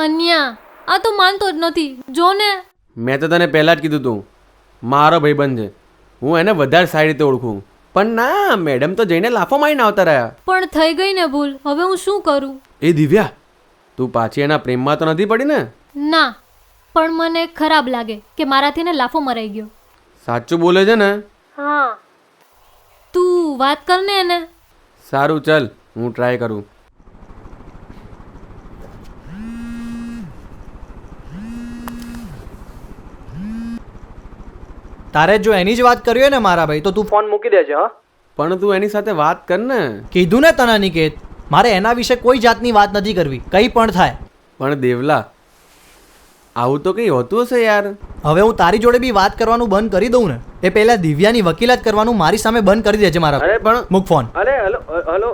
અન્યા આ તો માનતો જ નથી જો ને. મેં તો તને પહેલાં જ કીધું તું મારો ભાઈબંધ છે, હું એને વધારે સારી રીતે ઓળખું. પણ ના, મેડમ તો જઈને લાફો મારીને આવતા રહ્યા. પણ થઈ ગઈ ને ભૂલ, હવે હું શું કરું? એ દિવ્યા, તું પાછી એના પ્રેમમાં તો નથી પડી ને? ના, પણ મને ખરાબ લાગે કે મારાથી ને લાફો મરાઈ ગયો. સાચું બોલે છે ને? હા. તું વાત કર ને એને. સારું ચાલ, હું ટ્રાય કરું. તારે જો એની જ વાત કરવી હોય ને મારા ભાઈ, તો તું ફોન મૂકી દેજે. હા, પણ તું એની સાથે વાત કર ને. કીધું ને તને નિકેત, મારે એના વિશે કોઈ જાતની વાત નથી કરવી, કંઈ પણ થાય. પણ દેવલા, આવું તો કંઈ હોતું હશે યાર. હવે હું તારી જોડે બી વાત કરવાનું બંધ કરી દઉં ને, એ પહેલા દિવ્યાની વકીલાત કરવાનું મારી સામે બંધ કરી દેજે મારા. અરે પણ મૂક ફોન. અરે હલો હલો